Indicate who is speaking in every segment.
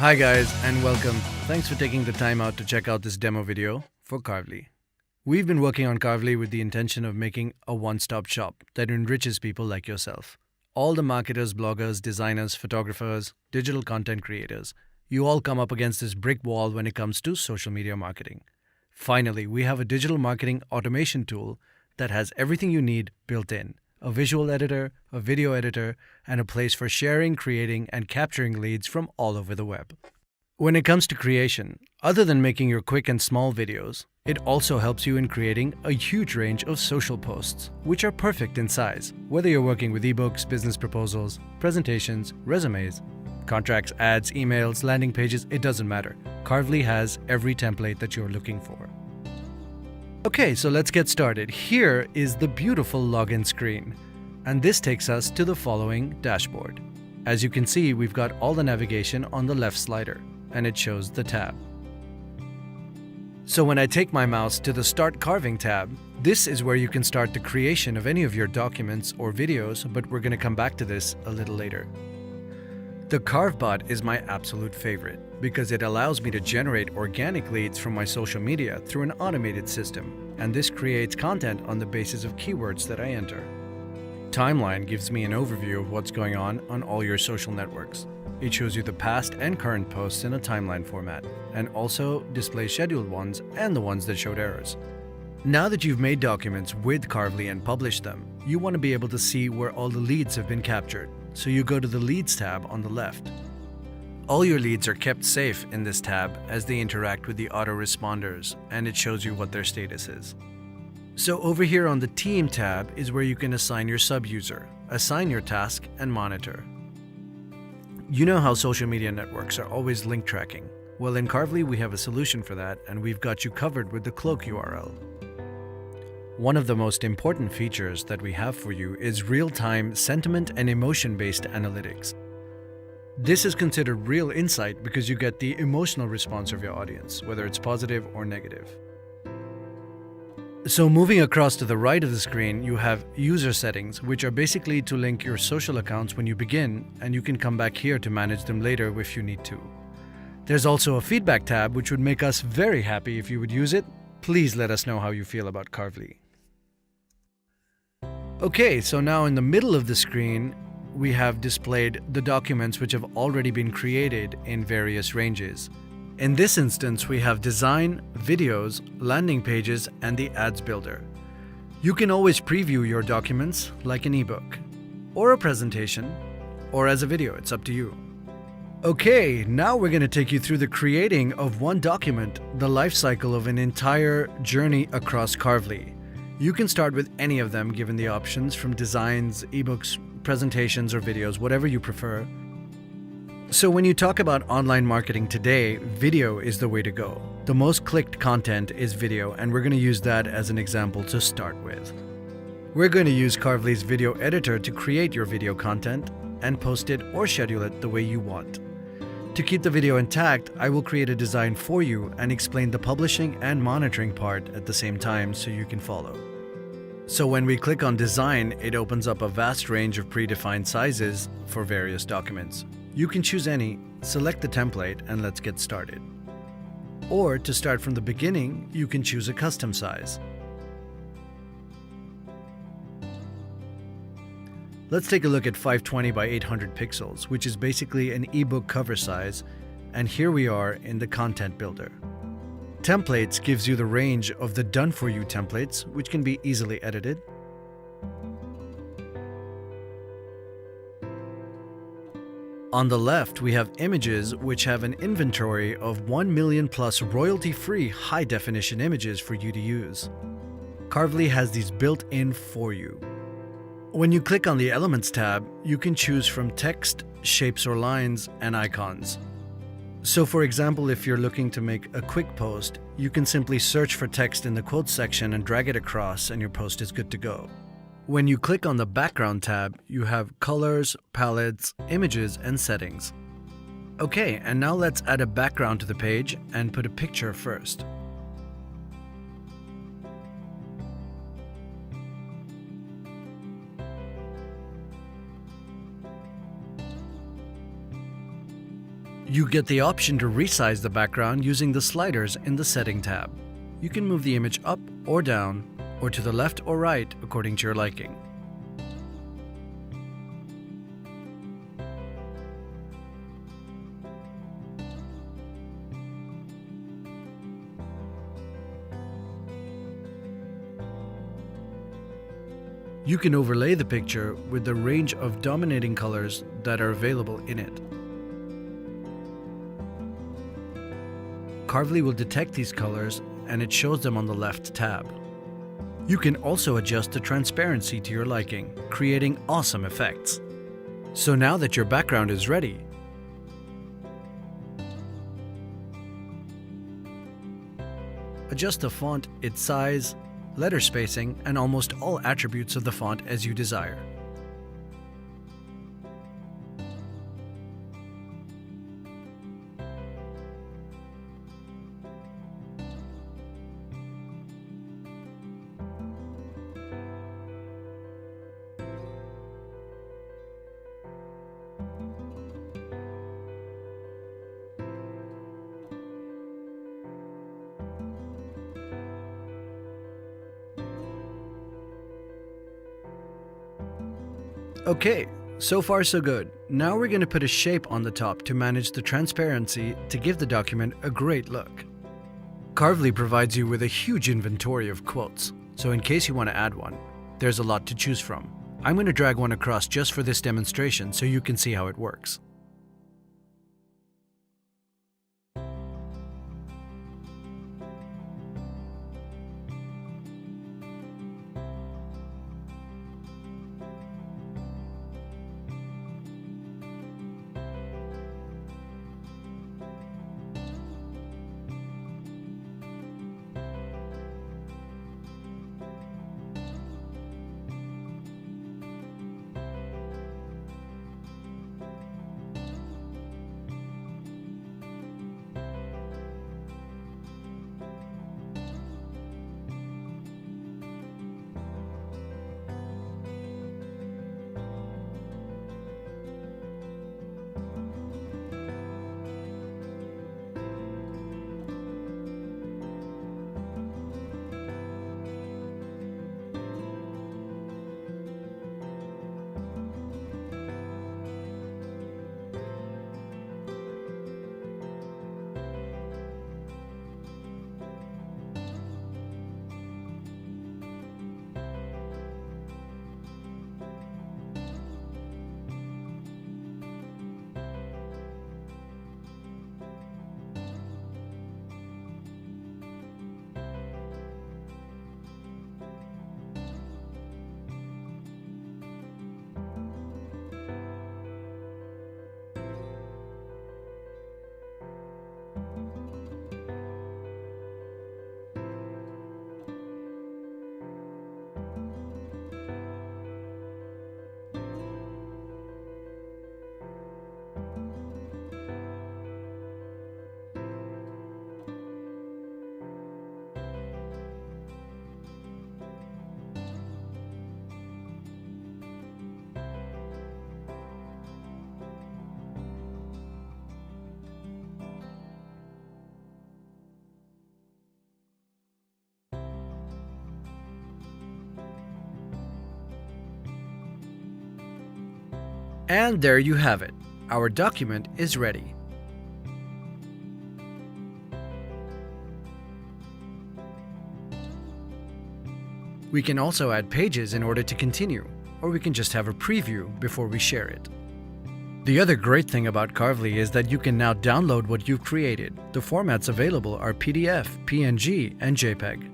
Speaker 1: Hi guys and welcome. Thanks for taking the time out to check out this demo video for Carvly. We've been working on Carvly with the intention of making a one-stop shop that enriches people like yourself. All the marketers, bloggers, designers, photographers, digital content creators, you all come up against this brick wall when it comes to social media marketing. Finally, we have a digital marketing automation tool that has everything you need built in. A visual editor, a video editor, and a place for sharing, creating, and capturing leads from all over the web. When it comes to creation, other than making your quick and small videos, it also helps you in creating a huge range of social posts, which are perfect in size, whether you're working with ebooks, business proposals, presentations, resumes, contracts, ads, emails, landing pages, it doesn't matter. Carvly has every template that you're looking for. Okay, so let's get started. Here is the beautiful login screen, and this takes us to the following dashboard. As you can see, we've got all the navigation on the left slider, and it shows the tab. So when I take my mouse to the Start Carving tab, this is where you can start the creation of any of your documents or videos, but we're going to come back to this a little later. The CarveBot is my absolute favorite because it allows me to generate organic leads from my social media through an automated system, and this creates content on the basis of keywords that I enter. Timeline gives me an overview of what's going on all your social networks. It shows you the past and current posts in a timeline format, and also displays scheduled ones and the ones that showed errors. Now that you've made documents with Carvly and published them, you want to be able to see where all the leads have been captured. So you go to the Leads tab on the left. All your leads are kept safe in this tab as they interact with the autoresponders, and it shows you what their status is. So over here on the Team tab is where you can assign your sub-user, assign your task, and monitor. You know how social media networks are always link tracking? Well, in Carvly we have a solution for that, and we've got you covered with the Cloak URL. One of the most important features that we have for you is real-time sentiment and emotion-based analytics. This is considered real insight because you get the emotional response of your audience, whether it's positive or negative. So moving across to the right of the screen, you have user settings, which are basically to link your social accounts when you begin, and you can come back here to manage them later if you need to. There's also a feedback tab, which would make us very happy if you would use it. Please let us know how you feel about Carvly. Okay, so now in the middle of the screen, we have displayed the documents which have already been created in various ranges. In this instance, we have design, videos, landing pages, and the ads builder. You can always preview your documents like an ebook, or a presentation, or as a video, it's up to you. Okay, now we're going to take you through the creating of one document, the life cycle of an entire journey across Carvly. You can start with any of them given the options from designs, ebooks, presentations, or videos, whatever you prefer. So when you talk about online marketing today, video is the way to go. The most clicked content is video, and we're going to use that as an example to start with. We're going to use Carvly's video editor to create your video content and post it or schedule it the way you want. To keep the video intact, I will create a design for you and explain the publishing and monitoring part at the same time so you can follow. So when we click on design, it opens up a vast range of predefined sizes for various documents. You can choose any, select the template, and let's get started. Or to start from the beginning, you can choose a custom size. Let's take a look at 520 by 800 pixels, which is basically an ebook cover size, and here we are in the content builder. Templates gives you the range of the done-for-you templates, which can be easily edited. On the left, we have images which have an inventory of 1 million plus royalty-free high-definition images for you to use. Carvly has these built in for you. When you click on the Elements tab, you can choose from text, shapes or lines, and icons. So for example, if you're looking to make a quick post, you can simply search for text in the quotes section and drag it across, and your post is good to go. When you click on the Background tab, you have colors, palettes, images, and settings. Okay, and now let's add a background to the page and put a picture first. You get the option to resize the background using the sliders in the Setting tab. You can move the image up or down, or to the left or right according to your liking. You can overlay the picture with the range of dominating colors that are available in it. Carvly will detect these colors and it shows them on the left tab. You can also adjust the transparency to your liking, creating awesome effects. So now that your background is ready, adjust the font, its size, letter spacing, and almost all attributes of the font as you desire. Okay, so far so good. Now we're going to put a shape on the top to manage the transparency to give the document a great look. Carvly provides you with a huge inventory of quotes, so in case you want to add one, there's a lot to choose from. I'm going to drag one across just for this demonstration so you can see how it works. And there you have it. Our document is ready. We can also add pages in order to continue, or we can just have a preview before we share it. The other great thing about Carvly is that you can now download what you've created. The formats available are PDF, PNG, and JPEG.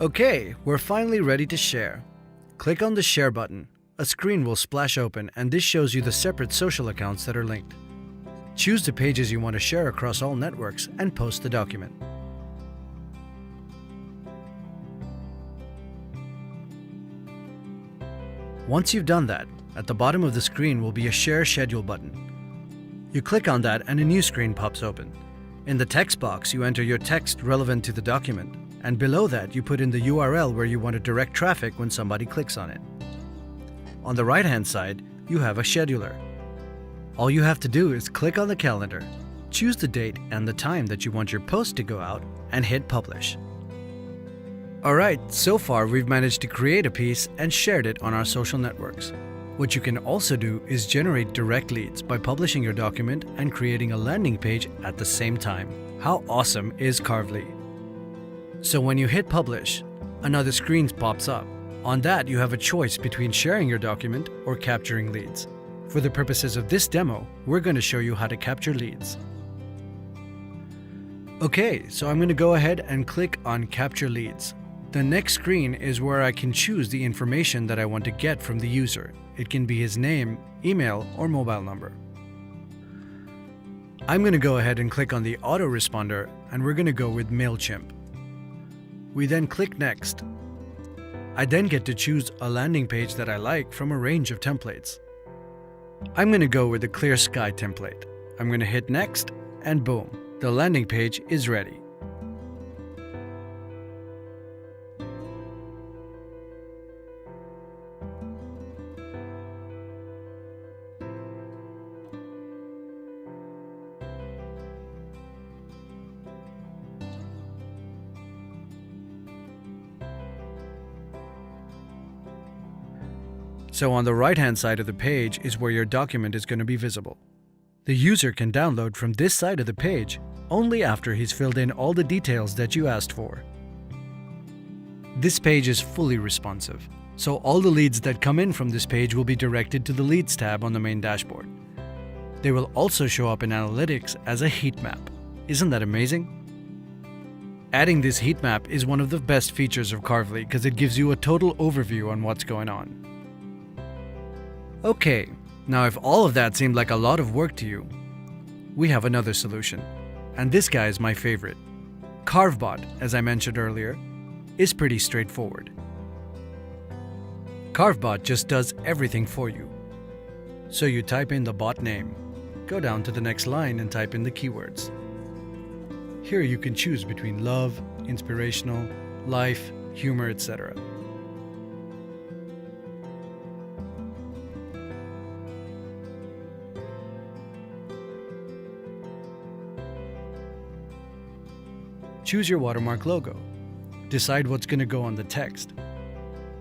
Speaker 1: Okay, we're finally ready to share. Click on the Share button. A screen will splash open and this shows you the separate social accounts that are linked. Choose the pages you want to share across all networks and post the document. Once you've done that, at the bottom of the screen will be a Share Schedule button. You click on that and a new screen pops open. In the text box, you enter your text relevant to the document, and below that you put in the URL where you want to direct traffic when somebody clicks on it. On the right-hand side, you have a scheduler. All you have to do is click on the calendar, choose the date and the time that you want your post to go out, and hit publish. Alright, so far we've managed to create a piece and shared it on our social networks. What you can also do is generate direct leads by publishing your document and creating a landing page at the same time. How awesome is Carvly? So when you hit publish, another screen pops up. On that, you have a choice between sharing your document or capturing leads. For the purposes of this demo, we're going to show you how to capture leads. Okay, so I'm going to go ahead and click on Capture Leads. The next screen is where I can choose the information that I want to get from the user. It can be his name, email, or mobile number. I'm going to go ahead and click on the autoresponder, and we're going to go with MailChimp. We then click Next. I then get to choose a landing page that I like from a range of templates. I'm going to go with the Clear Sky template. I'm going to hit Next, and boom, the landing page is ready. So on the right-hand side of the page is where your document is going to be visible. The user can download from this side of the page only after he's filled in all the details that you asked for. This page is fully responsive, so all the leads that come in from this page will be directed to the Leads tab on the main dashboard. They will also show up in Analytics as a heat map. Isn't that amazing? Adding this heat map is one of the best features of Carvly because it gives you a total overview on what's going on. Okay, now if all of that seemed like a lot of work to you, we have another solution. And this guy is my favorite. Carvbot, as I mentioned earlier, is pretty straightforward. Carvbot just does everything for you. So you type in the bot name, go down to the next line and type in the keywords. Here you can choose between love, inspirational, life, humor, etc. Choose your watermark logo. Decide what's going to go on the text.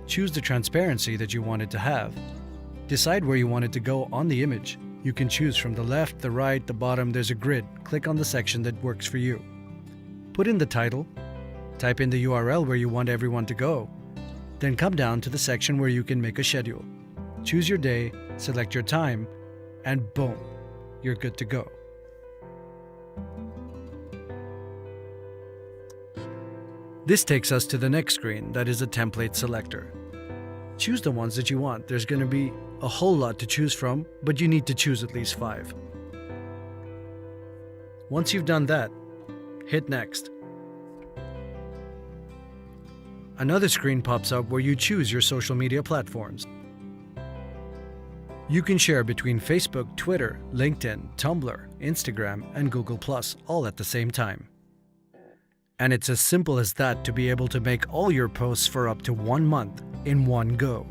Speaker 1: Choose the transparency that you want it to have. Decide where you want it to go on the image. You can choose from the left, the right, the bottom, there's a grid. Click on the section that works for you. Put in the title. Type in the URL where you want everyone to go. Then come down to the section where you can make a schedule. Choose your day, select your time, and boom, you're good to go. This takes us to the next screen, that is a template selector. Choose the ones that you want. There's going to be a whole lot to choose from, but you need to choose at least 5. Once you've done that, hit Next. Another screen pops up where you choose your social media platforms. You can share between Facebook, Twitter, LinkedIn, Tumblr, Instagram, and Google+, all at the same time. And it's as simple as that to be able to make all your posts for up to 1 month in one go.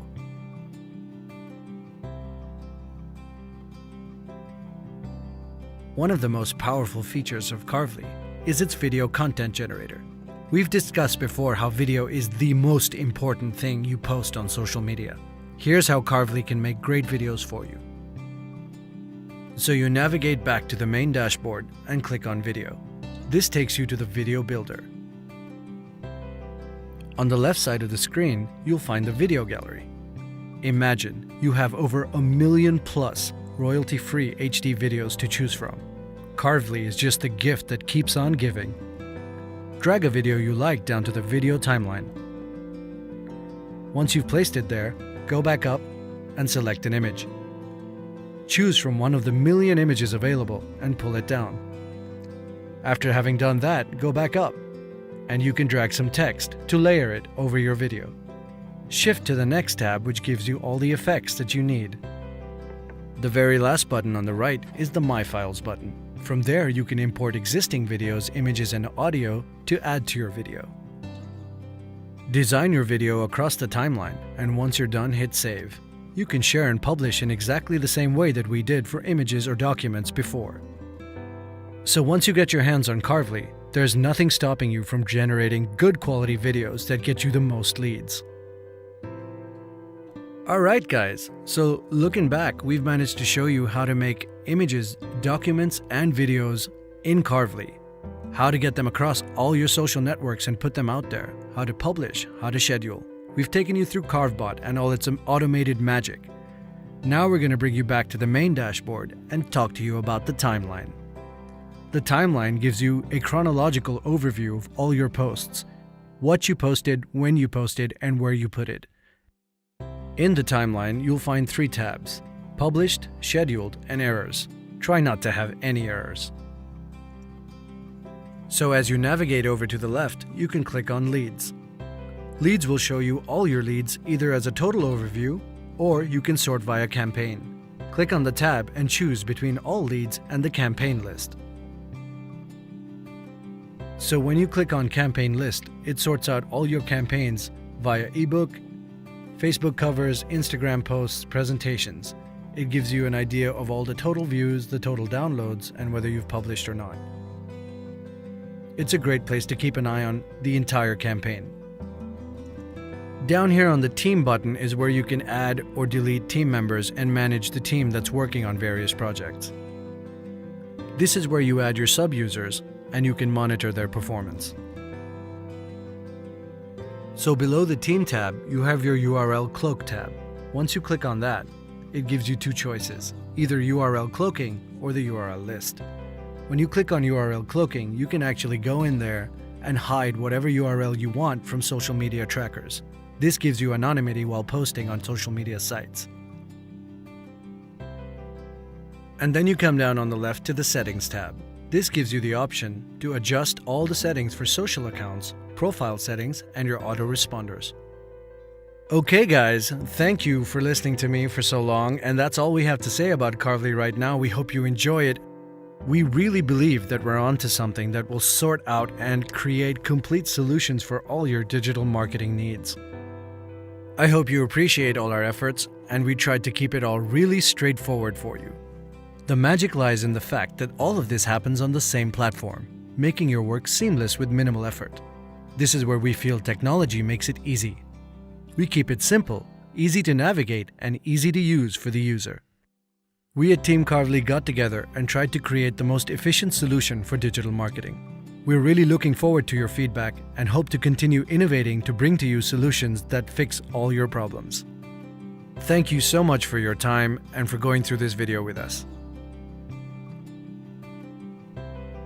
Speaker 1: One of the most powerful features of Carvly is its video content generator. We've discussed before how video is the most important thing you post on social media. Here's how Carvly can make great videos for you. So you navigate back to the main dashboard and click on Video. This takes you to the Video Builder. On the left side of the screen, you'll find the video gallery. Imagine you have over 1 million+ royalty-free HD videos to choose from. Carvly is just a gift that keeps on giving. Drag a video you like down to the video timeline. Once you've placed it there, go back up and select an image. Choose from one of the million images available and pull it down. After having done that, go back up, and you can drag some text to layer it over your video. Shift to the next tab, which gives you all the effects that you need. The very last button on the right is the My Files button. From there, you can import existing videos, images, and audio to add to your video. Design your video across the timeline, and once you're done, hit Save. You can share and publish in exactly the same way that we did for images or documents before. So once you get your hands on Carvly, there's nothing stopping you from generating good quality videos that get you the most leads. Alright guys, so looking back, we've managed to show you how to make images, documents, and videos in Carvly. How to get them across all your social networks and put them out there. How to publish, how to schedule. We've taken you through Carvbot and all its automated magic. Now we're going to bring you back to the main dashboard and talk to you about the timeline. The timeline gives you a chronological overview of all your posts, what you posted, when you posted, and where you put it. In the timeline, you'll find 3 tabs: Published, Scheduled, and Errors. Try not to have any errors. So as you navigate over to the left, you can click on Leads. Leads will show you all your leads either as a total overview, or you can sort via campaign. Click on the tab and choose between all leads and the campaign list. So when you click on Campaign List, it sorts out all your campaigns via ebook, Facebook covers, Instagram posts, presentations. It gives you an idea of all the total views, the total downloads, and whether you've published or not. It's a great place to keep an eye on the entire campaign. Down here on the Team button is where you can add or delete team members and manage the team that's working on various projects. This is where you add your sub-users and you can monitor their performance. So below the Team tab, you have your URL Cloak tab. Once you click on that, it gives you 2 choices, either URL cloaking or the URL list. When you click on URL cloaking, you can actually go in there and hide whatever URL you want from social media trackers. This gives you anonymity while posting on social media sites. And then you come down on the left to the Settings tab. This gives you the option to adjust all the settings for social accounts, profile settings, and your autoresponders. Okay guys, thank you for listening to me for so long, and that's all we have to say about Carvly right now. We hope you enjoy it. We really believe that we're onto something that will sort out and create complete solutions for all your digital marketing needs. I hope you appreciate all our efforts, and we tried to keep it all really straightforward for you. The magic lies in the fact that all of this happens on the same platform, making your work seamless with minimal effort. This is where we feel technology makes it easy. We keep it simple, easy to navigate, and easy to use for the user. We at Team Carvly got together and tried to create the most efficient solution for digital marketing. We're really looking forward to your feedback and hope to continue innovating to bring to you solutions that fix all your problems. Thank you so much for your time and for going through this video with us.